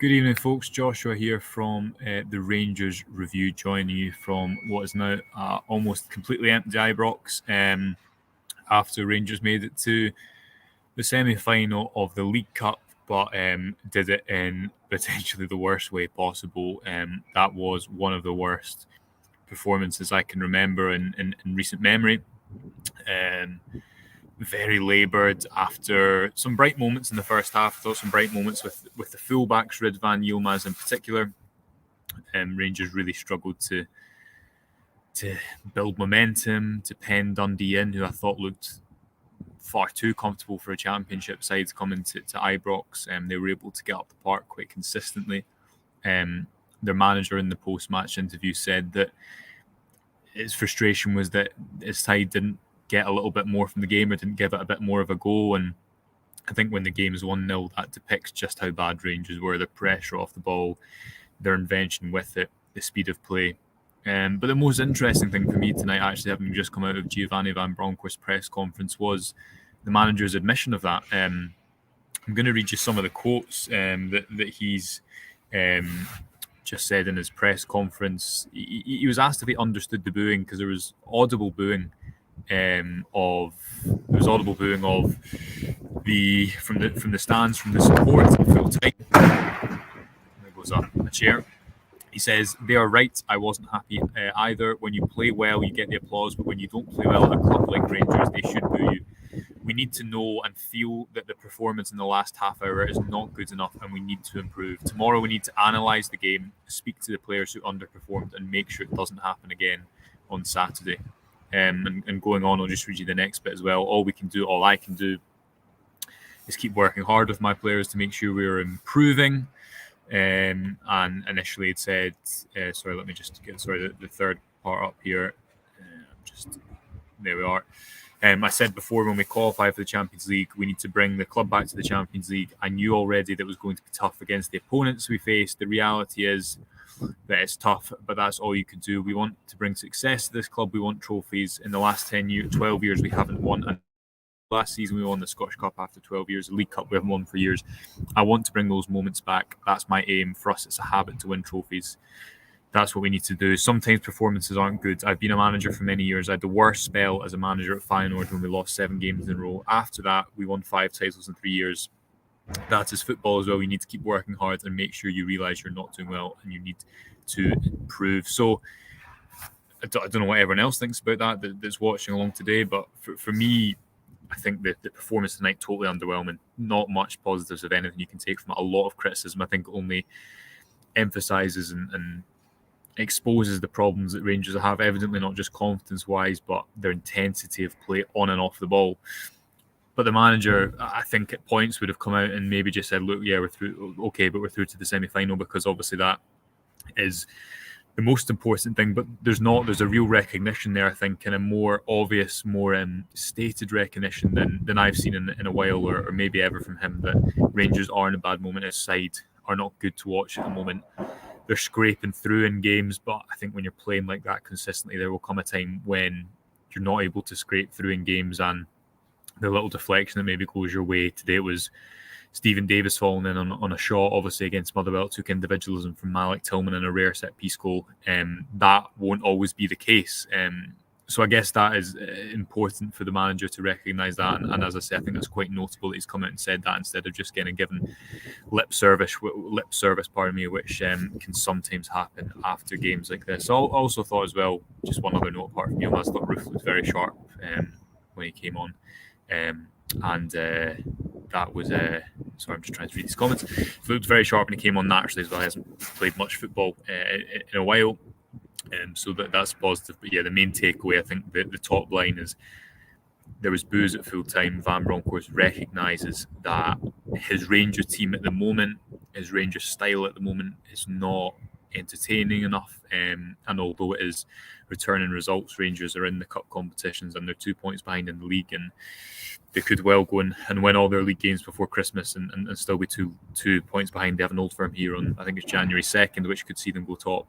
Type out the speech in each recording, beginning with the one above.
Good evening, folks. Joshua here from the Rangers Review, joining you from what is now almost completely empty Ibrox after Rangers made it to the semi-final of the League Cup, but did it in potentially the worst way possible. That was one of the worst performances I can remember in recent memory. Very laboured after some bright moments in the first half. I thought some bright moments with the fullbacks, Ridvan Yilmaz in particular. Rangers really struggled to build momentum, to pen Dundee in, who I thought looked far too comfortable for a championship side coming to Ibrox. They were able to get up the park quite consistently. Their manager in the post-match interview said that his frustration was that his side didn't get a little bit more from the game or didn't give it a bit more of a go. And I think when the game is 1-0, that depicts just how bad Rangers were. The pressure off the ball, their invention with it, the speed of play. But the most interesting thing for me tonight, actually having just come out of Giovanni Van Bronckhorst's press conference, was the manager's admission of that. I'm going to read you some of the quotes that he's just said in his press conference. He was asked if he understood the booing, because there was audible booing of the from the stands, from the support at full time. There goes a chair. He says, "They are right. I wasn't happy either. When you play well, you get the applause, but when you don't play well at a club like Rangers, they should boo you. We need to know and feel that the performance in the last half hour is not good enough, and we need to improve. Tomorrow we need to analyse the game, speak to the players who underperformed, and make sure it doesn't happen again on Saturday." And going on, I'll just read you the next bit as well. All I can do is keep working hard with my players to make sure we're improving. And initially it said, sorry, let me just get the third part up here. There we are. I said before, when we qualify for the Champions League, we need to bring the club back to the Champions League. I knew already that it was going to be tough against the opponents we faced. The reality is that it's tough, but that's all you can do. We want to bring success to this club. We want trophies. In the last 12 years, we haven't won. And last season, we won the Scottish Cup after 12 years. The League Cup, we haven't won for years. I want to bring those moments back. That's my aim. For us, it's a habit to win trophies. That's what we need to do. Sometimes performances aren't good. I've been a manager for many years. I had the worst spell as a manager at Feyenoord when we lost 7 games in a row. After that, we won 5 titles in 3 years. That is football as well. You need to keep working hard and make sure you realise you're not doing well and you need to improve. So I don't know what everyone else thinks about that's watching along today, but for me, I think the performance tonight, totally underwhelming. Not much positives, if anything, you can take from it. A lot of criticism, I think, only emphasises and exposes the problems that Rangers have, evidently not just confidence-wise, but their intensity of play on and off the ball. But the manager, I think at points would have come out and maybe just said, look, yeah, we're through, okay, but we're through to the semi-final, because obviously that is the most important thing. But there's a real recognition there, I think, and a more obvious, more stated recognition than I've seen in a while, or maybe ever from him, that Rangers are in a bad moment. His side are not good to watch at the moment. They're scraping through in games, but I think when you're playing like that consistently, there will come a time when you're not able to scrape through in games, and the little deflection that maybe goes your way. Today it was Stephen Davis falling in on a shot, obviously against Motherwell, took individualism from Malik Tillman in a rare set-piece goal. That won't always be the case. So I guess that is important for the manager to recognise that. And as I said, I think that's quite notable that he's come out and said that instead of just getting given lip service, which can sometimes happen after games like this. I also thought as well, just one other note apart from Yilmaz, I thought Roof was very sharp when he came on. That was sorry, I'm just trying to read these comments. He looked very sharp when he came on naturally as well. He hasn't played much football in a while. So that's positive. But yeah, the main takeaway, I think, the top line is there was boos at full time. Van Bronckhorst recognises that his Rangers team at the moment, his Rangers style at the moment, is not entertaining enough. And although it is returning results, Rangers are in the cup competitions and they're 2 points behind in the league, and they could well go and win all their league games before Christmas and still be two points behind. They have an Old Firm here on, I think it's January 2nd, which could see them go top.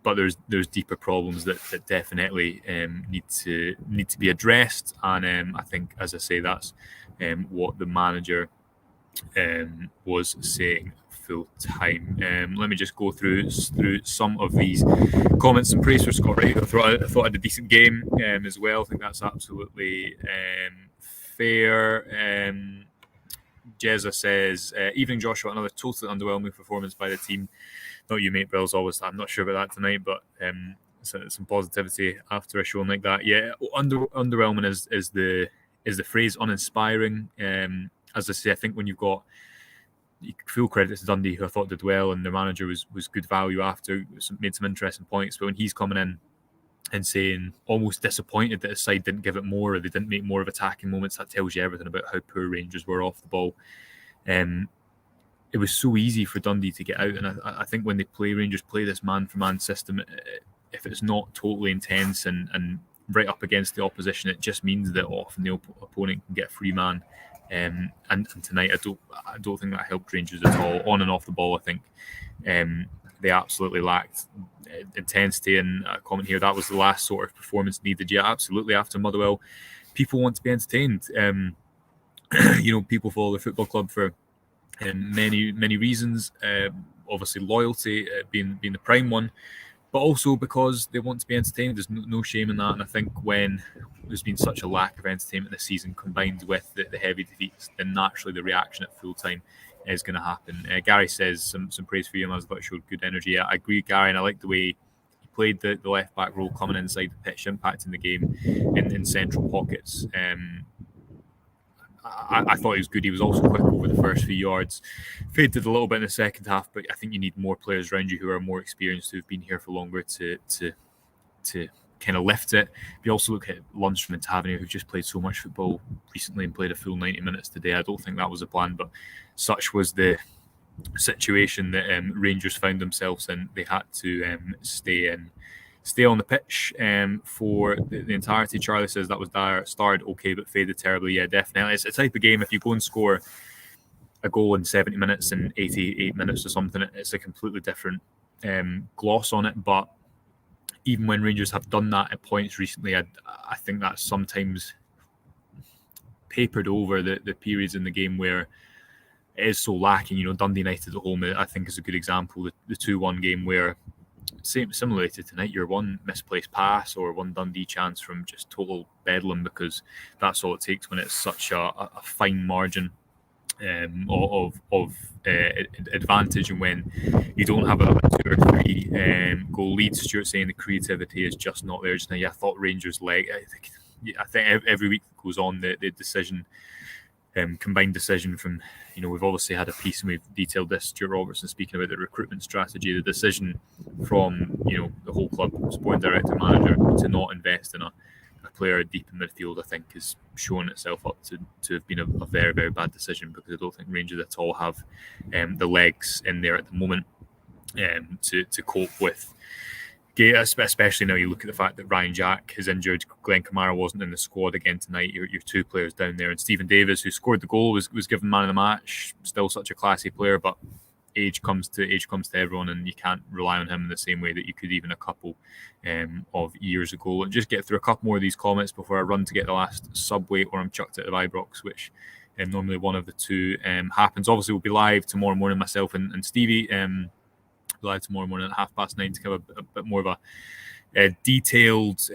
But there's deeper problems that definitely need to be addressed, and I think, as I say, that's what the manager was saying full time. Let me just go through some of these comments and praise for Scott Wright. I thought I had a decent game as well. I think that's absolutely fair. Jezza says, evening Joshua, another totally underwhelming performance by the team. Not you, mate. Bill's always. I'm not sure about that tonight, but some positivity after a show like that. Yeah, underwhelming is the phrase. Uninspiring. As I say, I think when you've got full credit to Dundee, who I thought did well, and their manager was good value after, made some interesting points. But when he's coming in and saying almost disappointed that his side didn't give it more, or they didn't make more of attacking moments, that tells you everything about how poor Rangers were off the ball. It was so easy for Dundee to get out, and I think when they Rangers play this man-for-man system, if it's not totally intense and right up against the opposition, it just means that often the opponent can get a free man. And tonight, I don't think that helped Rangers at all. On and off the ball, I think they absolutely lacked intensity. And a comment here, that was the last sort of performance needed. Yeah, absolutely. After Motherwell, people want to be entertained. People follow the football club for many reasons. Obviously, loyalty being the prime one, but also because they want to be entertained. There's no shame in that. And I think when there's been such a lack of entertainment this season, combined with the heavy defeats, then naturally the reaction at full time is going to happen. Gary says some praise for you, man. I thought it showed good energy. Yeah, I agree, Gary, and I like the way he played the left back role, coming inside the pitch, impacting the game in central pockets. I thought he was good. He was also quick over the first few yards. Faded a little bit in the second half, but I think you need more players around you who are more experienced, who've been here for longer to kind of lift it. You also look at Lundstrom and Tavernier, who've just played so much football recently and played a full 90 minutes today. I don't think that was a plan, but such was the situation that Rangers found themselves in. They had to stay on the pitch for the entirety. Charlie says that was dire. Started okay, but faded terribly. Yeah, definitely. It's a type of game, if you go and score a goal in 70 minutes and 88 minutes or something, it's a completely different gloss on it. But even when Rangers have done that at points recently, I think that's sometimes papered over the periods in the game where it is so lacking. Dundee United at home, I think, is a good example. The 2-1 game where, similarly to tonight, your one misplaced pass or one Dundee chance from just total bedlam, because that's all it takes when it's such a fine margin of advantage, and when you don't have a 2 or 3 goal lead. Stuart saying the creativity is just not there just now. Yeah, I thought Rangers' leg. I think every week that goes on, the decision, combined decision from, we've obviously had a piece and we've detailed this, Stuart Robertson speaking about the recruitment strategy, the decision from the whole club, sporting director, manager, to not invest in a player deep in midfield, I think has shown itself up to have been a very, very bad decision, because I don't think Rangers at all have the legs in there at the moment to cope with. Especially now you look at the fact that Ryan Jack is injured, Glenn Kamara wasn't in the squad again tonight. Your 2 players down there, and Stephen Davis, who scored the goal, was given man of the match. Still such a classy player, but age comes to everyone, and you can't rely on him in the same way that you could even a couple of years ago. And just get through a couple more of these comments before I run to get the last subway, or I'm chucked out of Ibrox, which normally one of the two happens. Obviously, we'll be live tomorrow morning, myself and Stevie. Live tomorrow morning at 9:30 to give a bit more of a detailed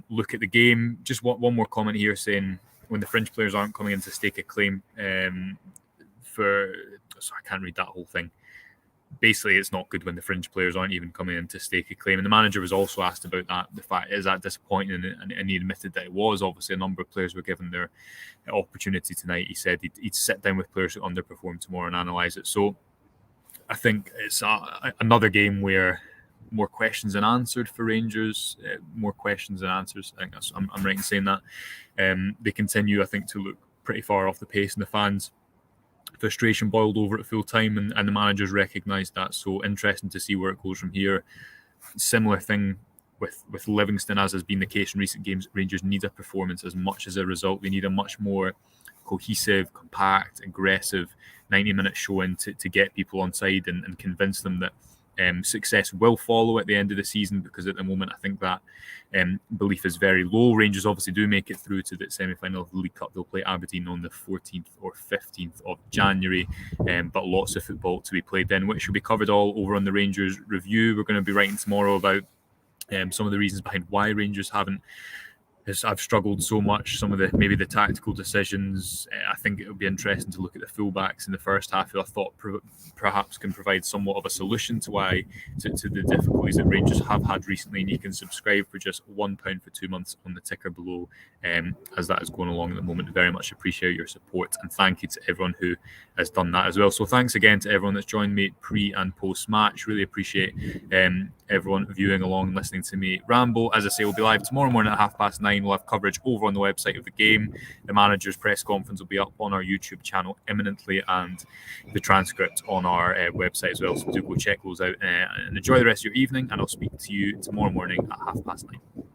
look at the game. Just one more comment here, saying when the fringe players aren't coming in to stake a claim so I can't read that whole thing. Basically, it's not good when the fringe players aren't even coming in to stake a claim. And the manager was also asked about that. The fact, is that disappointing? And he admitted that it was. Obviously, a number of players were given their opportunity tonight. He said he'd sit down with players who underperformed tomorrow and analyse it. So I think it's another game where more questions than answered for Rangers. More questions than answers. I think I'm right in saying that. They continue, I think, to look pretty far off the pace, and the fans' frustration boiled over at full time, and the managers recognised that. So interesting to see where it goes from here. Similar thing with Livingston, as has been the case in recent games. Rangers need a performance as much as a result. They need a much more cohesive, compact, aggressive 90-minute showing to get people on side and convince them that success will follow at the end of the season, because at the moment I think that belief is very low. Rangers obviously do make it through to the semi-final of the League Cup. They'll play Aberdeen on the 14th or 15th of January, but lots of football to be played then, which will be covered all over on the Rangers Review. We're going to be writing tomorrow about some of the reasons behind why Rangers haven't I've struggled so much. Some of the tactical decisions. I think it would be interesting to look at the fullbacks in the first half, who I thought perhaps can provide somewhat of a solution to the difficulties that Rangers have had recently. And you can subscribe for just £1 for 2 months on the ticker below, as that is going along at the moment. Very much appreciate your support, and thank you to everyone who has done that as well. So thanks again to everyone that's joined me pre and post match. Really appreciate everyone viewing along and listening to me ramble. As I say, we'll be live tomorrow morning at 9:30. We'll have coverage over on the website of the game. The manager's press conference will be up on our YouTube channel imminently, and the transcript on our website as well. So do go check those out, and enjoy the rest of your evening, and I'll speak to you tomorrow morning at 9:30.